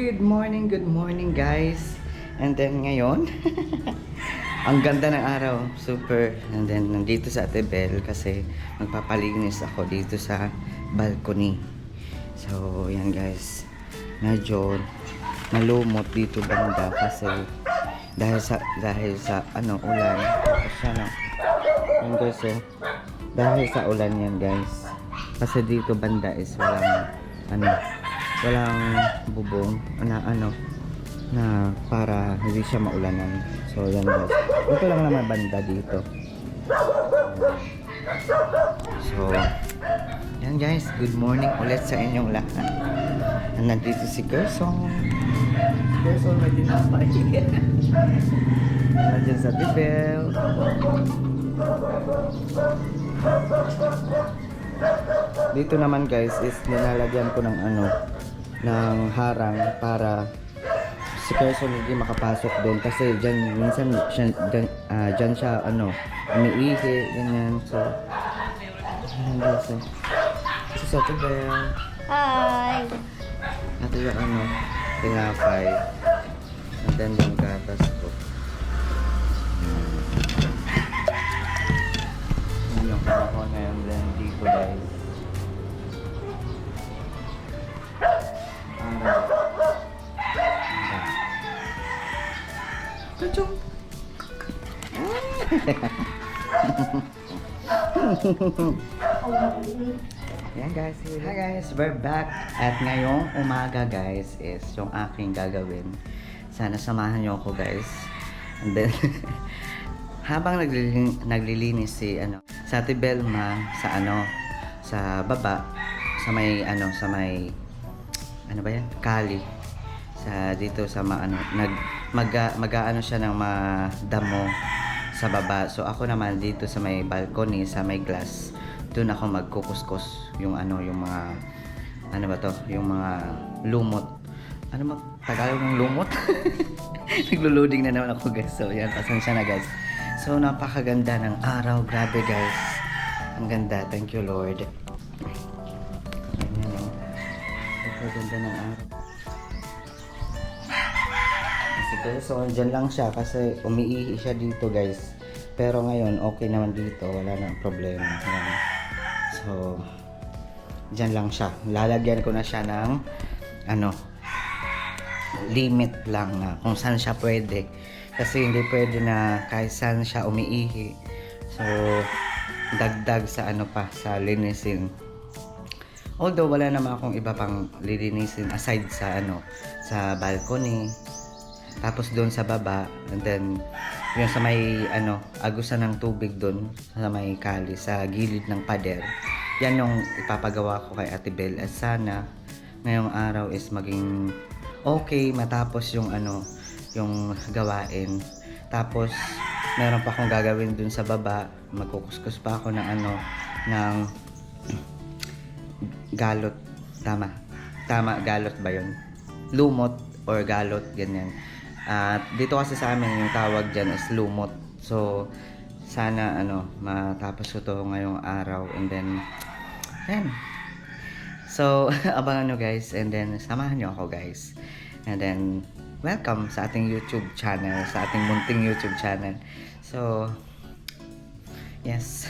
good morning guys. And then ngayon, ang ganda ng araw, super. And then nandito sa Ate Bel kasi magpapalinis ako dito sa balcony. So yan guys, medyo malumot dito banda kasi dahil sa ulan. Tapos yan guys dahil sa ulan yan guys. Kasi dito banda is walang bubong na para hindi siya maulanan. So yan guys, ito lang naman banda dito. So yan guys, good morning ulit sa inyong lahat. Nandito si Gerson may dinapay. Nandiyan sa Ate Bel. Dito naman guys is nilalagyan ko ng harang para si Gerson hindi makapasok doon kasi dyan minsan dyan siya umiihi ganyan. So ayan guys si Ate Bel. Hi! Ito yung tinapay and then yung gatas ko. Yun yung ako na yung blend dito guys. Tuchong! Yan guys, hi guys, we're back. At ngayong umaga guys is yung aking gagawin. Sana samahan niyo ako guys. And then habang naglilinis si sa Ate Belma sa baba sa may ba yan? Kali. Sa dito sa mag-aano siya ng madamo sa baba. So ako naman dito sa may balcony, sa may glass. Doon ako magkukuskus yung mga yung mga lumot. Tagalog ng lumot? Naglo-loading na naman ako guys. So yan, pasensya na guys. So napakaganda ng araw, grabe guys. Ang ganda, thank you Lord. Ayan, napakaganda ng araw. So dyan lang siya kasi umiihi siya dito guys. Pero ngayon okay naman dito, wala nang problema. Ayan. So dyan lang siya. Lalagyan ko na siya ng limit lang na kung saan siya pwede. Kasi hindi pwede na kahit saan siya umiihi. So dagdag sa sa linisin. Although wala naman akong iba pang lilinisin aside sa sa balcony. Tapos doon sa baba, and then yung sa may agusan ng tubig doon sa may kali sa gilid ng pader. Yan yung ipapagawa ko kay Ate Bel. At sana ngayong araw is maging okay matapos yung yung gawain. Tapos meron pa akong gagawin doon sa baba. Magkukuskus pa ako ng ng galot. Tama, galot ba yun? Lumot or galot, ganyan. At dito kasi sa amin yung tawag dyan is lumot. So sana matapos ko to ngayong araw, and then yan. So abangan nyo guys, and then samahan nyo ako guys, and then welcome sa ating YouTube channel, sa ating munting YouTube channel. So yes.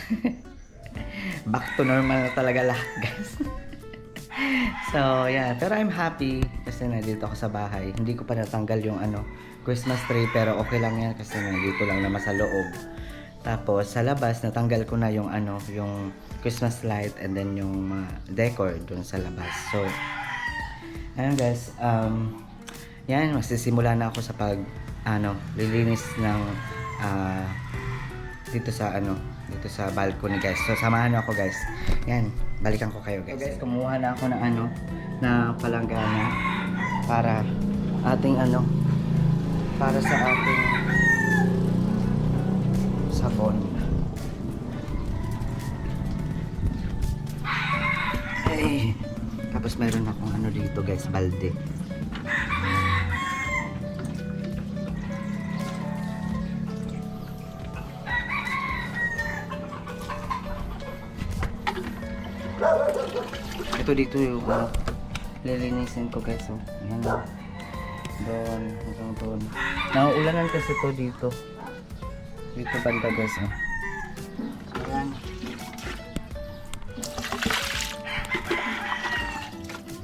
Back to normal na talaga lahat guys. So yeah, pero I'm happy kasi nandito ako sa bahay. Hindi ko pa natanggal yung Christmas tree, pero okay lang yan kasi nandito lang naman sa loob. Tapos sa labas natanggal ko na yung yung Christmas light and then yung decor dun sa labas. So ayun guys, yan, magsisimula na ako sa lilinis ng dito sa balcony guys. So samahan niyo ako guys. Yan, balikan ko kayo guys. So guys, kumuha na ako ng na palanggana para ating para sa ating sabon. Ay, tapos meron akong dito guys, balde. Ito dito yung lilinisin ko guys. So, ayan. Doon, hanggang doon. Nauulanan kasi to dito. Dito banda guys. Oh. So, ayan.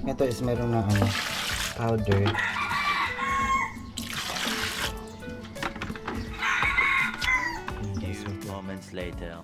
Ito is meron na ano, powder. Few moments later.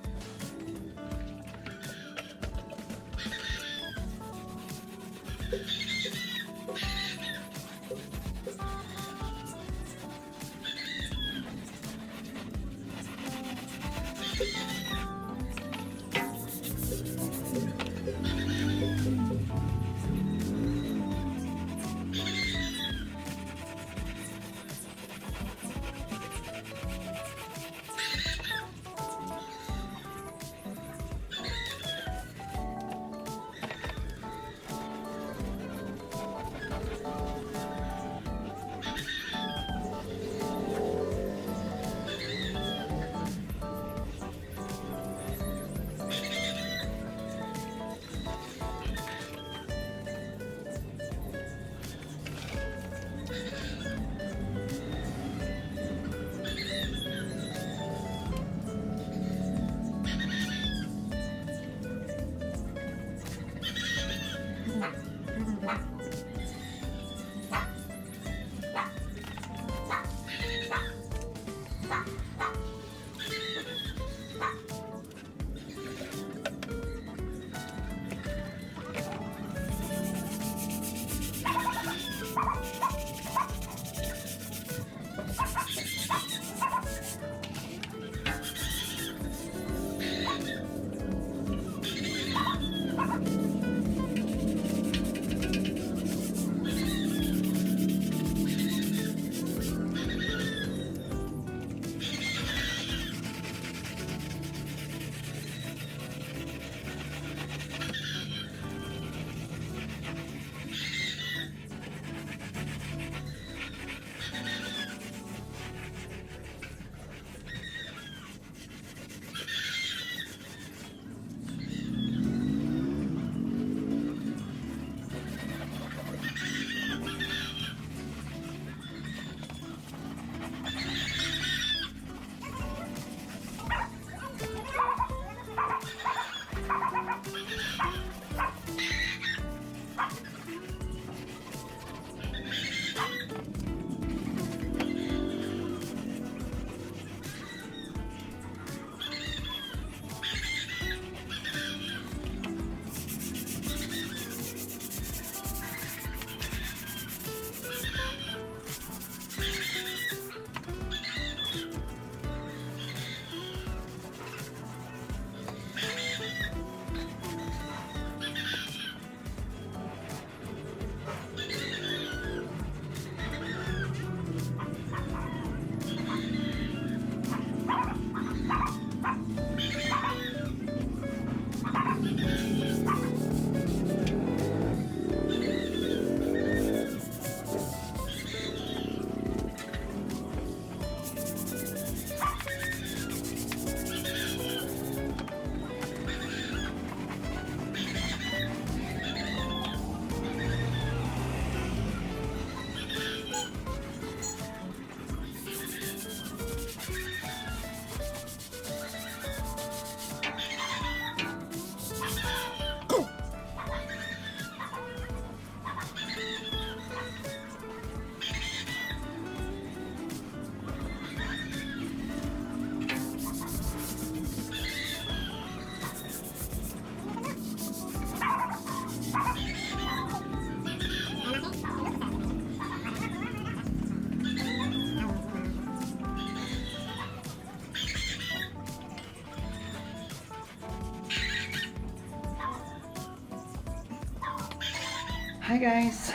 Hi guys!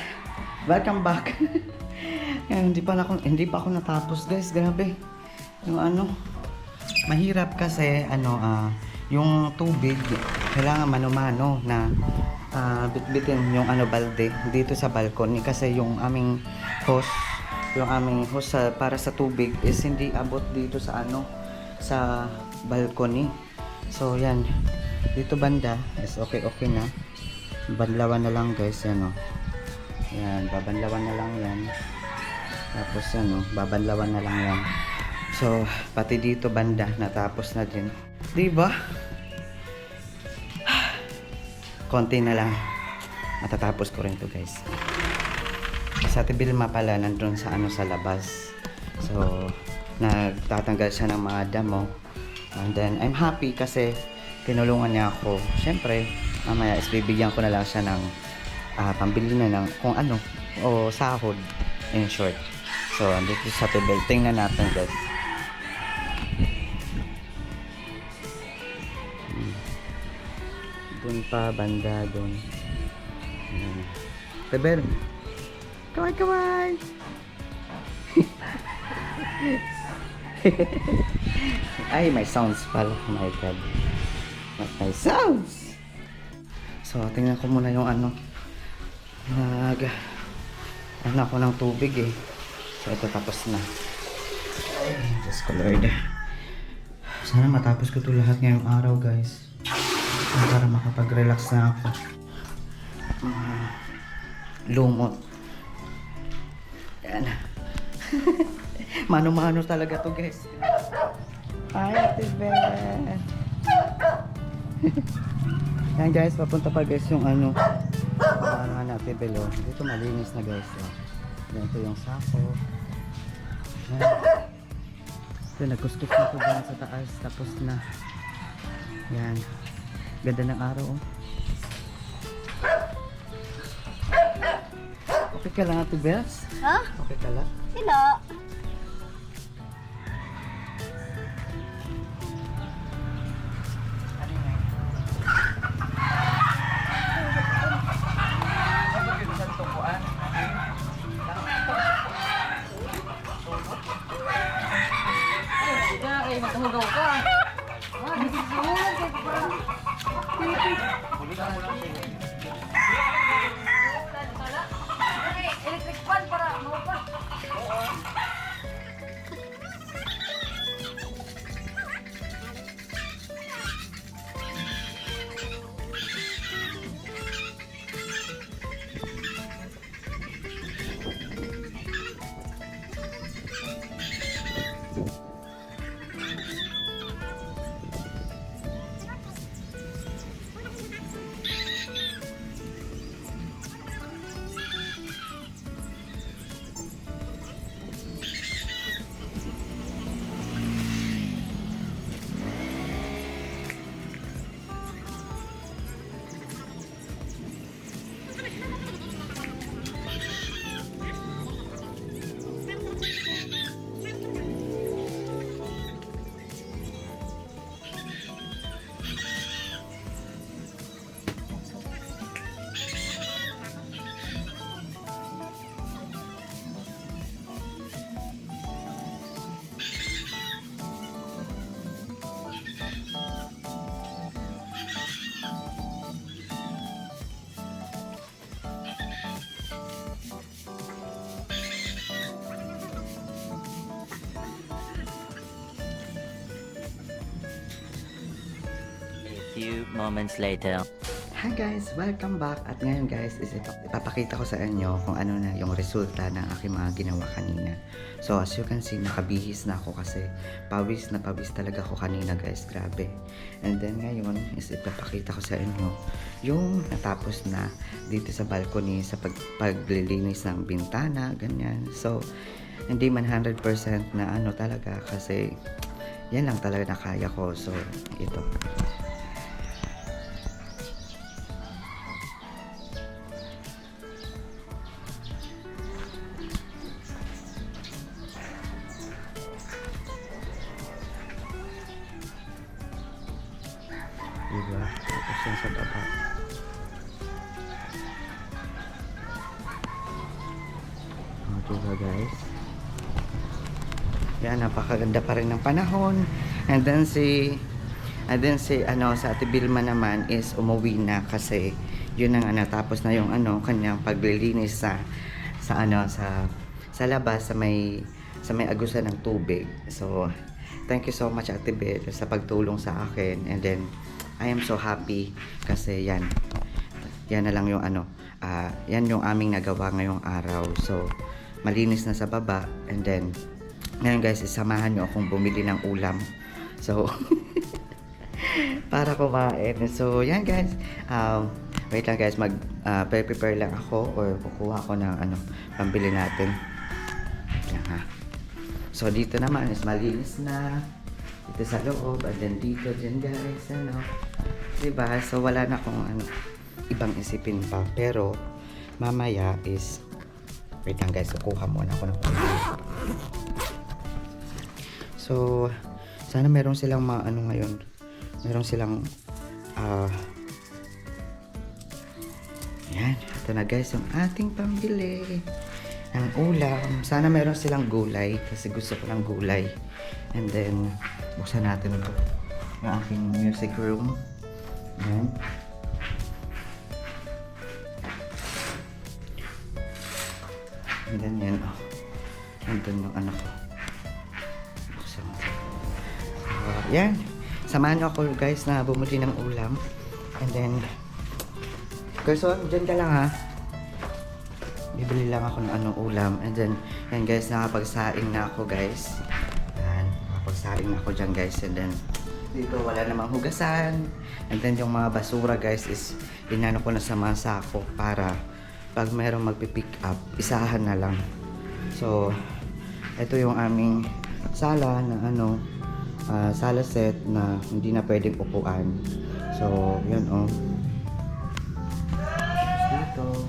Welcome back! Yan, hindi pa ako natapos guys, grabe. Yung ano, mahirap kasi yung tubig kailangan mano-mano na bitbitin yung balde dito sa balcony kasi yung aming hose para sa tubig is hindi abot dito sa sa balcony. So yan, dito banda is okay na. Banlawan na lang guys, yan o. Yan, babanlawan na lang yan. Tapos ano, babanlawan na lang yan. So, pati dito banda, natapos na din. Diba? Konti na lang. Matatapos ko rin to guys. Sa Ate Vilma pala, nandun sa ano sa labas. So, nagtatanggal siya ng mga damo. And then, I'm happy kasi tinulungan niya ako. Siyempre, mamaya is bibigyan ko na lang siya ng pambili na ng kung ano o sahod in short. So, andito sa table. Tingnan natin guys. Doon pa, banda doon. Tebel. Kaway, kaway! Ay, may sounds pala. Oh my God. May sounds! So, tingnan ko muna yung ano. Ano ako ng tubig eh. So, ito tapos na. Ay, Diyos ko Lord. Sana matapos ko ito lahat ngayong araw guys. Para makapag-relax na ako. Lumot. Yan. Mano-mano talaga to guys. Hi, Ate Beth. Yan guys, papunta pa guys yung ano. Paano Ate Beth, oh. Dito malinis na guys. Oh. Ganito yung sako. Yan. Ito, nagkuskus na ito dyan sa taas. Tapos na. Yan. Ganda ng araw oh. Okay ka lang Ate Beth? Ha? Okay ka lang? Sila. Magkahugaw ka. Electric fan para maupa. Few moments later. Hi guys! Welcome back! At ngayon guys, is ipapakita ko sa inyo kung ano na yung resulta ng aking mga ginawa kanina. So as you can see, nakabihis na ako kasi pawis na pawis talaga ako kanina guys. Grabe. And then ngayon is ipapakita ko sa inyo yung natapos na dito sa balcony sa paglilinis ng bintana, ganyan. So hindi man 100% na ano talaga kasi yan lang talaga na kaya ko. So ito. Diba? Tapos yan sa baba. Diba guys? Yan, napakaganda pa rin ng panahon. And then sa Ate Vilma naman is umuwi na kasi yun ang natapos na yung kanyang paglilinis sa labas sa may agusan ng tubig. So thank you so much Ate Bel sa pagtulong sa akin, and then I am so happy kasi yan na lang yung yan yung aming nagawa ngayong araw. So malinis na sa baba. And then, ngayon guys, isamahan nyo akong bumili ng ulam. So, para kumain. So, yan guys. Wait lang guys, prepare lang ako or kukuha ko ng pambili natin. Yan ha. So, dito naman is malinis na. Dito sa loob. And then dito din guys. Diba? So, wala na akong ibang isipin pa. Pero, mamaya is wait lang guys, kukuha muna ako ng pambili. So, sana meron silang ngayon. Meron silang yan, ito na guys yung ating pambili ng ulam. Sana meron silang gulay kasi gusto ko ng gulay. And then, buksan natin ito. Yung aking music room. Yan. And then yan, nandun yung anak ko. Buksan mo. Yan. Samahan nyo ako guys na bumuli ng ulam. And then, Gerson, dyan ka lang ha. Bibili lang ako ng ulam. And then, yan guys, nakapagsaing na ako guys. Yan, nakapagsaing na ako dyan guys. And then, dito wala namang hugasan. And then, yung mga basura guys is inano ko na sa mga sako para pag mayroong magpipick up, isahan na lang. So, ito yung aming sala na sala set na hindi na pwedeng upuan. So, yan dito.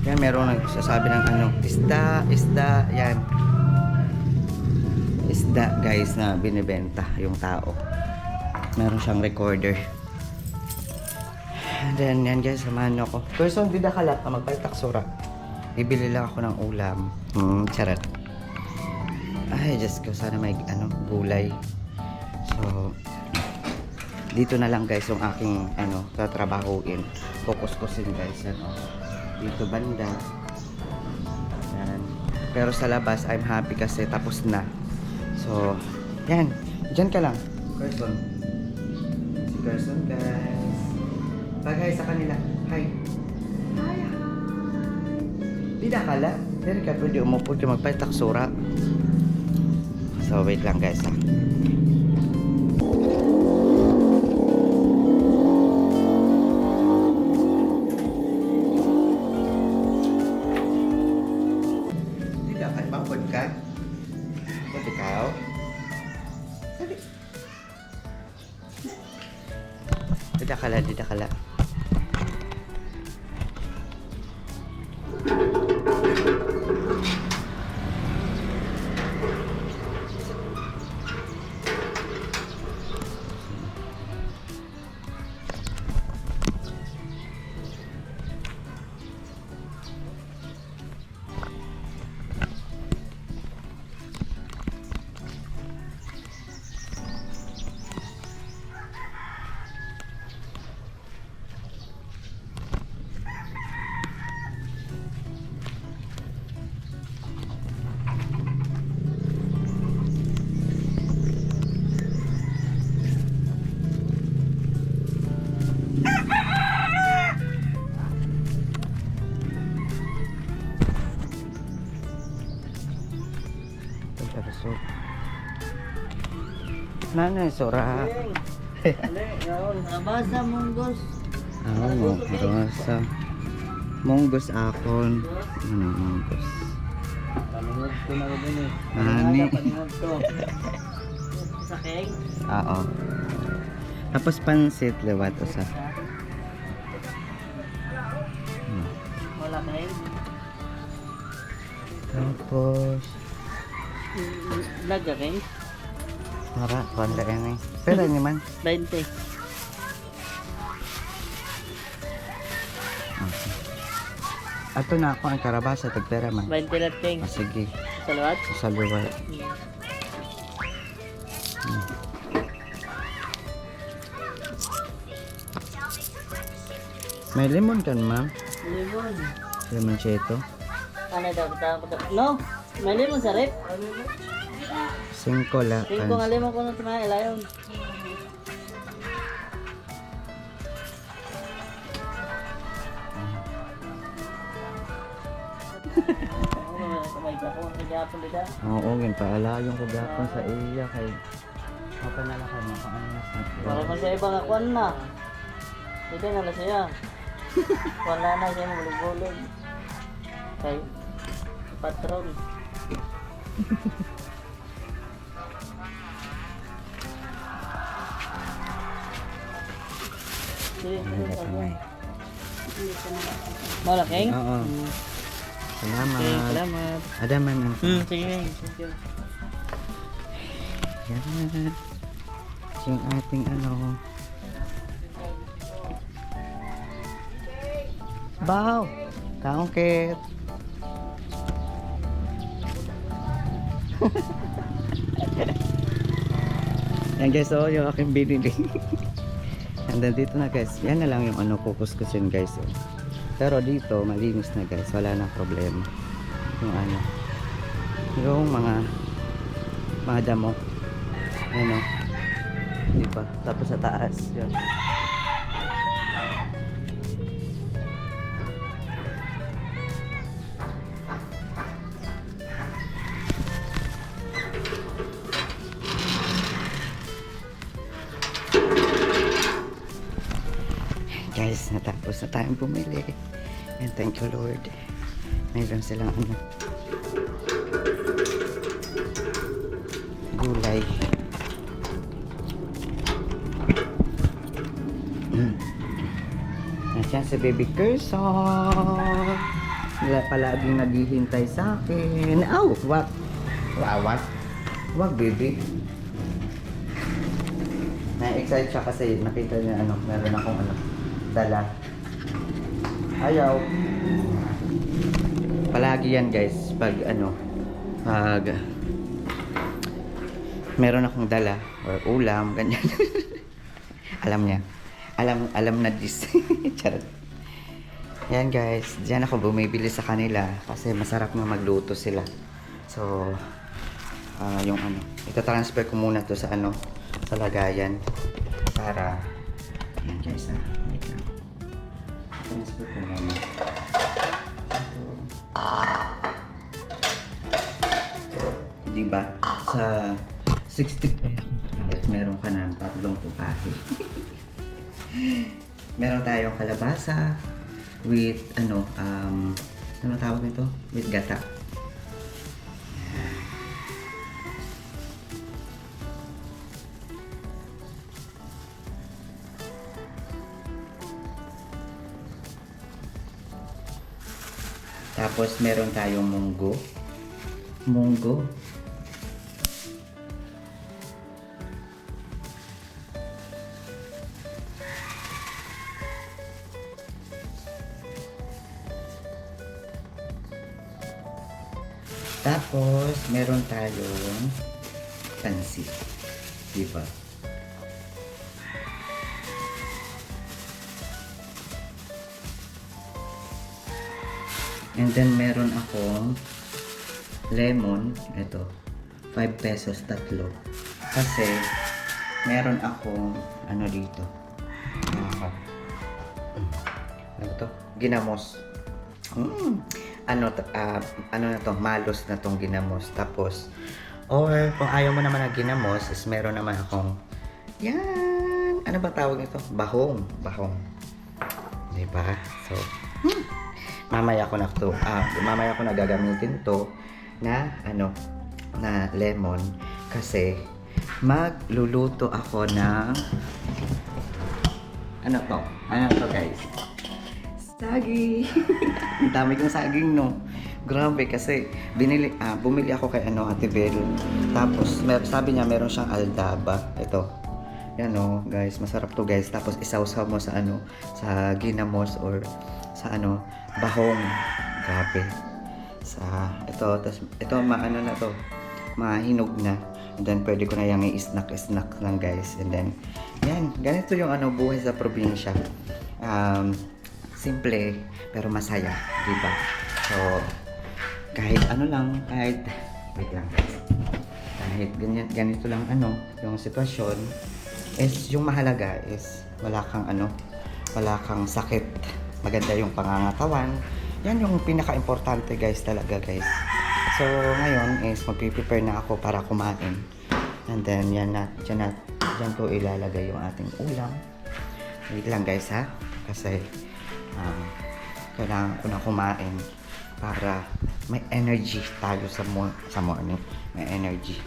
Yan, meron nagsasabi ng isda, yan. Isda guys na binibenta yung tao. Meron siyang recorder. And then, yan guys, samahan nyo ako. Person, di dakalat na magpaltaksura. Bibili lang ako ng ulam. Charot. Ay, Diyos ko, sana may gulay. So, dito na lang guys yung aking tatrabahuin. Focus-kusin guys. Dito banda. Yan. Pero sa labas, I'm happy kasi tapos na. So, yan. Diyan ka lang. Person. Si Person guys. Bagay sa kanila. Hi. Hi, hi. Di na kala. Pero ka pwede umupo ka magpaltaksura. So, wait lang guys ha. Di na kala. Bangkod ka? Ba't ikaw? Di na kala. Nanay, sura. Abasa munggos. Rosa. Monggos akon. Monggos. Paningod ko na rin eh. Ani. Paningod ko. Sakeng? Oo. Tapos pansit, lewat usa. Wala keng? Tapos Laga keng? Mara, wala yan eh. Pero ni man. 20. Ato na ako ang karabasa, tagpera man. 20 lang keng. Sige, Salawat? sa luwal. May lemon kan, ma'am? Limon. Limoncello. Ano daw? No? May limon sa rep? 5 la. 5 nga limon ko nung tumahay. Ilayon. may gapon sa gapon dito. Oo, yun paalayon ko gapon sa iya kay apa na lang kamo kung ano mas Para man sa iba nga kuan na. Dito na lang siya. Wala na siya mulog-bulog. Kay patron. Malaking? Oo. Salamat. Okay, salamat. Adaman ang Sige. Thank you. yan. Yung ating ano. Baw! Kaungkit! Yan guys, oh, yung aking binili. And then dito na guys, yan na lang yung ano kukuskusin guys. Oh. Pero dito, malinis na guys, wala na problema. Yung ano, yung mga damo. Ano, di ba? Tapos sa taas, yun. Guys, natapos na tayong bumili. And thank you Lord. Mayroon silang ano, gulay. Nasyan si Baby Curson. Palaging naghihintay sa akin. Ow! What? What? Wag baby. Na-excite siya kasi nakita niya ano, meron akong ano, dala. Ayaw. Palagi yan guys, pag ano, pag meron akong dala or ulam, ganyan. Alam niya. Alam na this. Charot. Yan guys, diyan ako bumibili sa kanila kasi masarap nga magluto sila. So, yung ano, ita-transfer ko muna to sa ano, sa lagayan para yan guys wait lang. Transfer ko muna. Diba? Sa 60 pesos meron ka ng tatlong tupahe. Meron tayong kalabasa with ano tawag nito? With gata. Tapos meron tayong munggo. Tapos meron tayong pansit. Diba? And then meron akong lemon, ito, 5 pesos tatlo. Kasi meron akong ano dito. Ano to? Ginamos. Ano na to, malos na tong ginamos. Tapos or kung ayaw mo naman na ginamos, is meron naman akong yan, ano ba tawag nito? Bahong. Diba? So, mamaya ko na gagamitin to na ano, na lemon kasi magluluto ako ng ano to guys, saging. Ang dami kong saging no, grabe kasi bumili ako kay ano, Ate Bel. Tapos sabi niya meron siyang aldaba, ito yan o guys, masarap to guys. Tapos isawsaw mo sa ano, sa ginamos or sa ano, bahong. Grabe. Sa ito, tas ito maano na to, mahinog na. And then pwede ko na yung i-snack lang guys. And then yan, ganito yung ano, buhay sa probinsya. Simple pero masaya, diba? So kahit ano lang, kahit wait lang guys, kahit ganito lang ano yung sitwasyon, is yung mahalaga is wala kang sakit, maganda yung pangangatawan. Yan yung pinaka-importante guys talaga guys. So, ngayon is magpiprepare na ako para kumain. And then, dyan ko ilalagay yung ating ulam. Wait lang guys ha. Kasi, kailangan ko na kumain para may energy tayo sa morning. May energy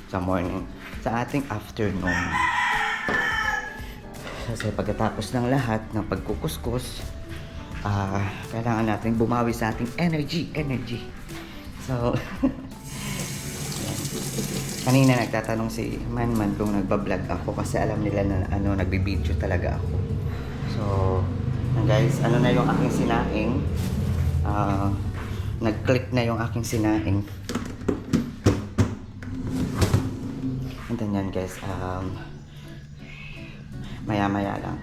sa morning. Sa ating afternoon. Kasi pagkatapos ng lahat ng pagkukuskus, kailangan natin bumawi sa ating energy. So, kanina nagtatanong si Manman kung nagbablog ako kasi alam nila na nagbibideo talaga ako. So, guys, na yung aking sinaing. Nag-click na yung aking sinaing. And then yan guys, maya-maya lang.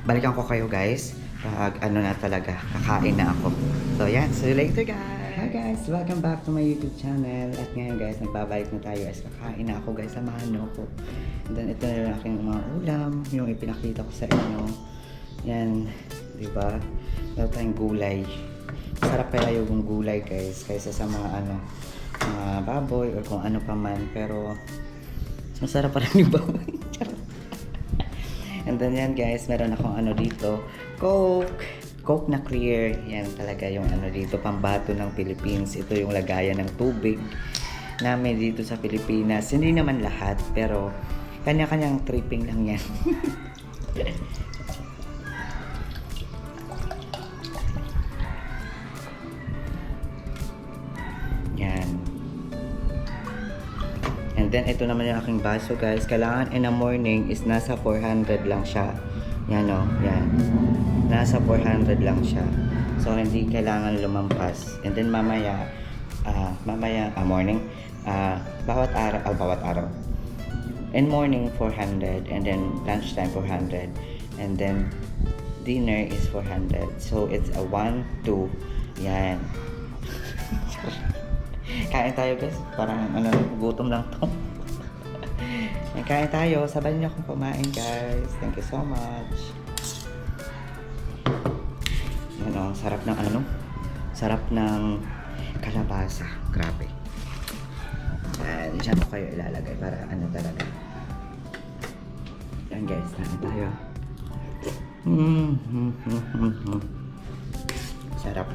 Balikan ko kayo guys pag na talaga, kakain na ako. So yan, see you later guys! Hi guys! Welcome back to my YouTube channel. At ngayon guys, nagbabalik na tayo as kakain na ako guys, samahan nyo ako. And then ito na yung aking mga ulam, yung ipinakita ko sa inyo. Yan, diba? Meron tayong gulay. Sarap kaya yung gulay guys, kaysa sa mga mga baboy or kung ano pa man. Pero, masarap pa rin yung baboy. And then yan guys, meron akong dito, Coke na clear. Yan talaga yung dito, pambato ng Philippines. Ito yung lagayan ng tubig namin dito sa Pilipinas. Hindi naman lahat, pero kanya-kanyang tripping lang yan. Yan. And then, ito naman yung aking baso guys. Kailangan in the morning is nasa 400 lang siya. Yan o, yan. Nasa 400 lang siya. So, hindi kailangan lumampas. And then, mamaya, morning, bawat araw. In morning, 400. And then, lunchtime, 400. And then, dinner is 400. So, it's a 1, 2. Yan. Kain tayo guys. Parang gutom lang to. Kain tayo. Sabay niyo akong kumain guys. Thank you so much. Sarap ng sarap ng kalabasa. Grabe. Diyan ko kayo ilalagay para talaga. Yan guys. Kain tayo. Sarap.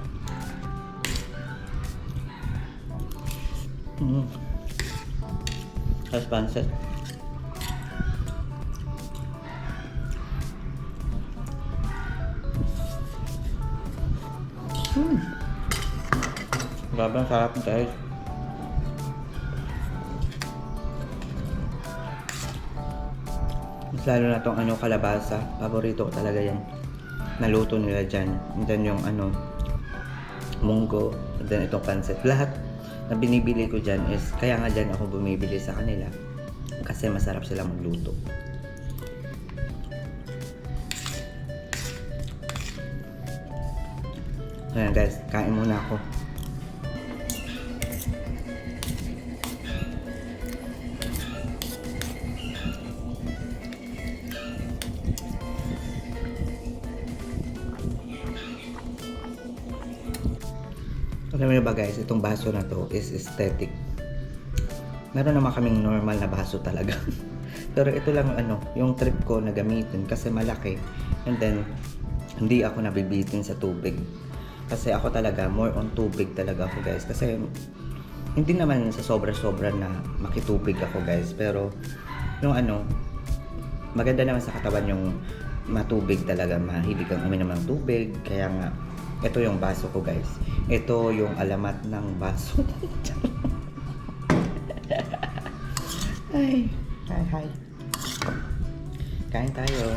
Tapos pancit. Grabe ang sarap guys. Mas lalo na tong kalabasa. Paborito ko talaga yan. Naluto nila dyan. And then yung munggo. And then itong pancit. Lahat na binibili ko dyan is, kaya nga dyan ako bumibili sa kanila. Kasi masarap sila magluto. Ayan guys, kain muna ako. Alam niyo ba guys, itong baso na to is aesthetic. Meron naman kaming normal na baso talaga. Pero ito lang yung trip ko na gamitin kasi malaki. And then, hindi ako nabibitin sa tubig. Kasi ako talaga, more on tubig talaga ako guys. Kasi, hindi naman sa sobra-sobra na makitubig ako guys. Pero, yung maganda naman sa katawan yung matubig talaga. Mahilig kang uminom ng tubig. Kaya nga, ito yung baso ko guys. Ito yung alamat ng baso. Hi. Kain tayo.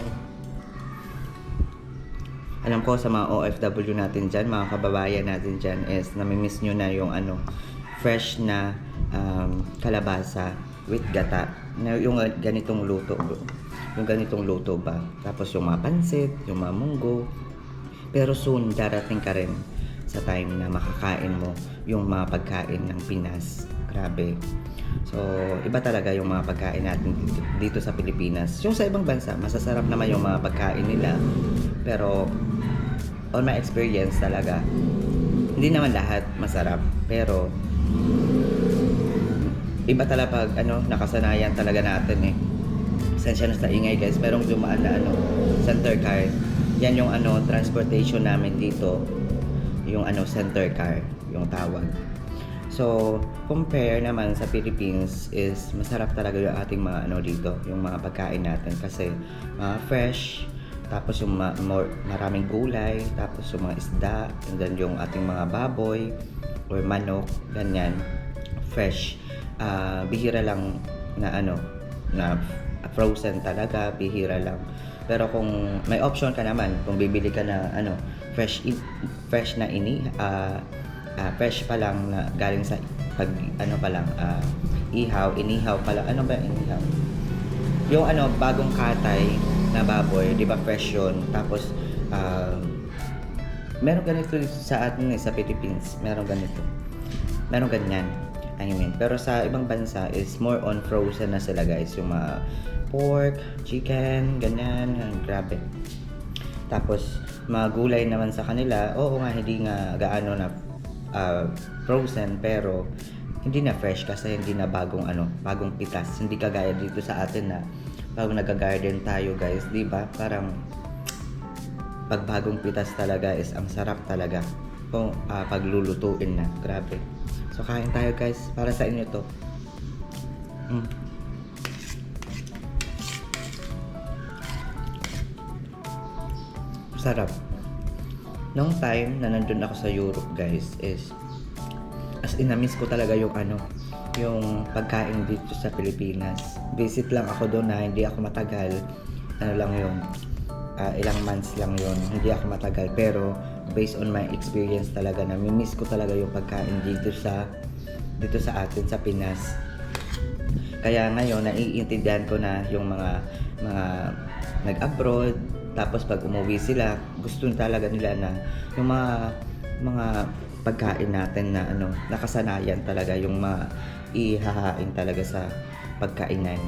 Alam ko sa mga OFW natin dyan, mga kababayan natin dyan is namimiss nyo na yung fresh na kalabasa with gata. Yung ganitong luto. Yung ganitong luto ba. Tapos yung mga pansit, yung mga munggo. Pero soon, darating ka rin sa time na makakain mo yung mga pagkain ng Pinas. Grabe. So, iba talaga yung mga pagkain natin dito sa Pilipinas. Yung sa ibang bansa, masasarap naman yung mga pagkain nila. Pero, on my experience talaga, Hindi naman lahat masarap, pero iba talaga pag nakasanayan talaga natin eh. Sensya na sa ingay guys, merong dumaan na center car. Yan yung transportation namin dito, yung center car, yung tawag. So, compare naman sa Philippines is masarap talaga yung ating mga dito, yung mga pagkain natin kasi fresh, tapos yung maraming gulay, tapos yung mga isda, and then yung ating mga baboy or manok, ganyan, fresh. Bihira lang na na frozen talaga, bihira lang. Pero kung may option ka naman, kung bibili ka na fresh na fresh pa lang na galing sa inihaw pa lang. Ano ba inihaw? Yung bagong katay na baboy, 'di ba fresh 'yun? Tapos meron ganito sa atin sa Philippines, meron ganito. Meron ganyan. I mean, pero sa ibang bansa is more on frozen na sila guys, yung mga pork, chicken, ganyan, grabe. Tapos mga gulay naman sa kanila, oo nga hindi nga gaano na frozen, pero hindi na fresh kasi hindi na bagong pitas. Hindi kagaya dito sa atin na pag nag-garden tayo guys, 'di ba? Parang pag bagong pitas talaga is ang sarap talaga kung paglulutuin na, grabe. So kain tayo guys, para sa inyo to. Sarap. Nung time na nandun ako sa Europe guys is as in na-miss ko talaga yung yung pagkain dito sa Pilipinas. Visit lang ako doon na hindi ako matagal. Lang yun. Ilang months lang yun. Hindi ako matagal. Pero based on my experience talaga, nami-miss ko talaga yung pagkain dito sa atin sa Pinas. Kaya ngayon naiintindihan ko na yung mga nag-abroad, tapos pag umuwi sila, gusto talaga nila na yung mga pagkain natin na nakasanayan talaga, yung ihahain talaga sa pagkainan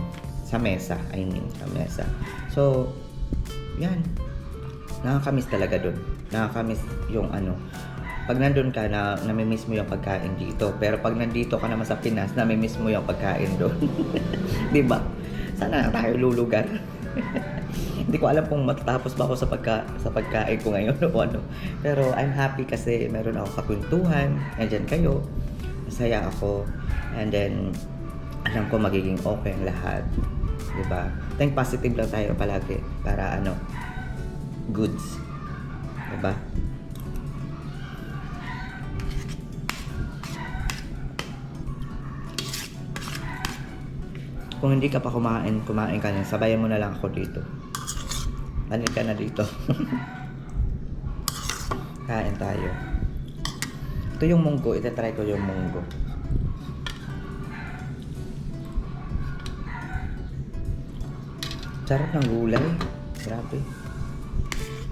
sa mesa, sa mesa. So, yan. Nakakamiss talaga dun. Nakakamiss yung pag nandun ka na namimiss mo yung pagkain dito. Pero pag nandito ka naman sa Pinas, namimiss mo yung pagkain doon. 'Di ba? Sana tayo lulugar. Hindi ko alam kung matatapos ba ako sa pagkain ko ngayon o ano. Pero I'm happy kasi meron ako kakwentuhan. Nandiyan kayo. Masaya ako. And then, alam ko magiging okay ang lahat. Diba? Think positive lang tayo palagi para goods. Diba? Kung hindi ka pa kumain ka na. Sabayan mo na lang ako dito. Anil ka na dito. Kain tayo. Ito yung munggo. Itatry ko yung munggo. Sarap ng gulay. Grabe.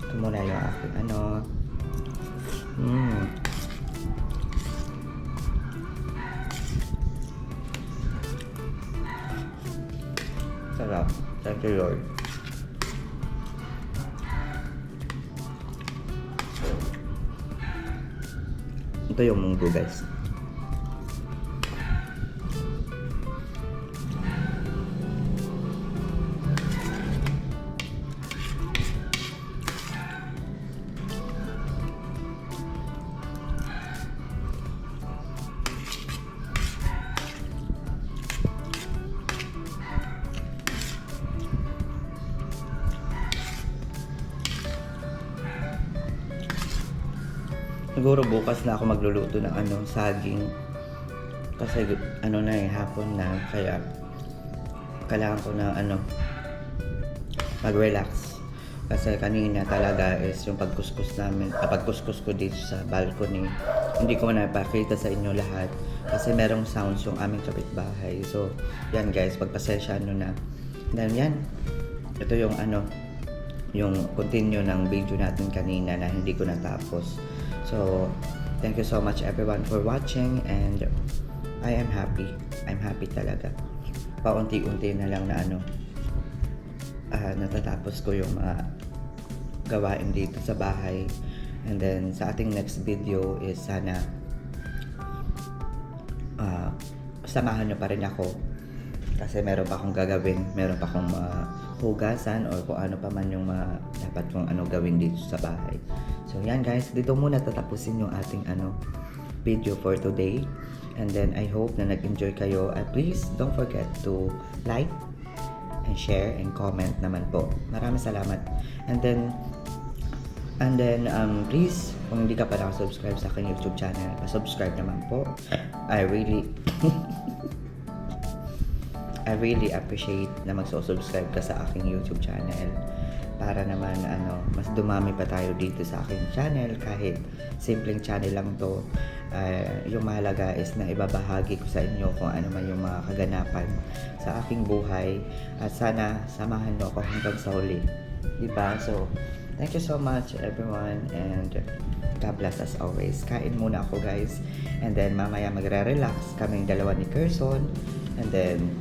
Ito muna yung aking sarap. Thank you, Lord. Ito yung munggo, guys. Siguro bukas na ako magluluto ng saging. Kasi hapon na, kaya kailangan ko na mag-relax. Kasi kanina talaga is yung pagkuskus ko dito sa balcony. Hindi ko na napakita sa inyo lahat kasi merong sounds yung aming kapitbahay. So, yan guys, pagpasensya na. Then yan, ito yung yung continue ng video natin kanina na hindi ko natapos. So, thank you so much everyone for watching, and I am happy. I'm happy talaga. Paunti-unti na lang na natatapos ko yung mga gawain dito sa bahay. And then sa ating next video is sana samahan nyo pa rin ako kasi meron pa akong gagawin, meron pa akong hugasan or kung ano pa man yung dapat kong gawin dito sa bahay. So yan guys, dito muna tatapusin yung ating video for today. And then I hope na nag-enjoy kayo. Please don't forget to like and share and comment naman po. Maraming salamat. And then please, kung hindi ka pa nakasubscribe sa aking YouTube channel, pa-subscribe naman po. I really appreciate na magsusubscribe ka sa aking YouTube channel para naman mas dumami pa tayo dito sa aking channel. Kahit simpleng channel lang to, yung mahalaga is na ibabahagi ko sa inyo kung ano man yung mga kaganapan sa aking buhay at sana samahan mo ako hanggang sa huli, diba? So thank you so much everyone and God bless as always. Kain muna ako guys and then mamaya magre-relax kaming dalawa ni Kerson and then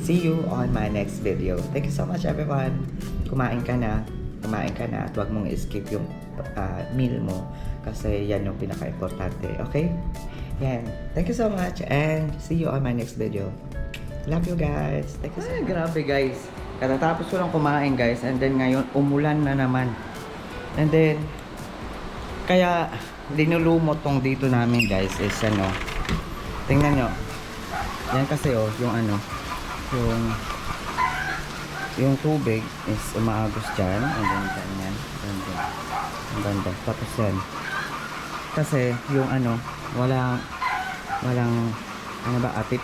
see you on my next video. Thank you so much everyone. Kumain ka na at huwag mong skip yung meal mo kasi yan yung pinaka-importante. Okay? Yan. Thank you so much and see you on my next video. Love you guys. Thank you so much. Grabe guys. Katatapos ko lang kumain guys and then ngayon umulan na naman. And then kaya linulumot tong dito namin guys is tingnan nyo. Yan kasi yung tubig is umaagos dyan and then ganyan. Ang ganda. Tapos yan. Kasi yung walang atip.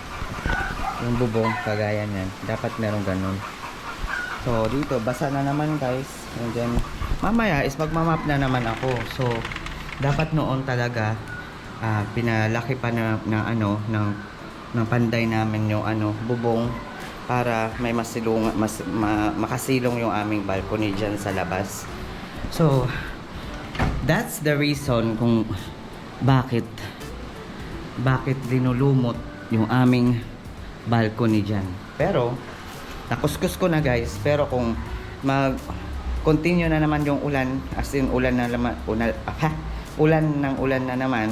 Yung bubong kagaya niyan. Dapat merong ganun. So dito basa na naman guys. And then mamaya is magmamap na naman ako. So dapat noon talaga pinalaki pa ng panday namin yung bubong para may makasilong yung aming balcony dyan sa labas. So that's the reason kung bakit linulumot yung aming balcony dyan. Pero nakuskus ko na guys. Pero kung continue na naman yung ulan, as in ulan na naman,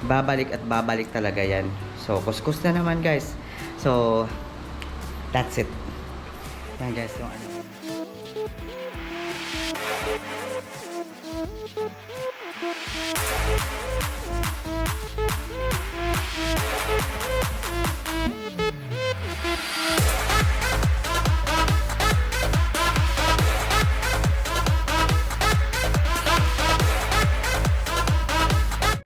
babalik at babalik talaga yan. So kuskus na naman guys. So that's it. Yan guys yung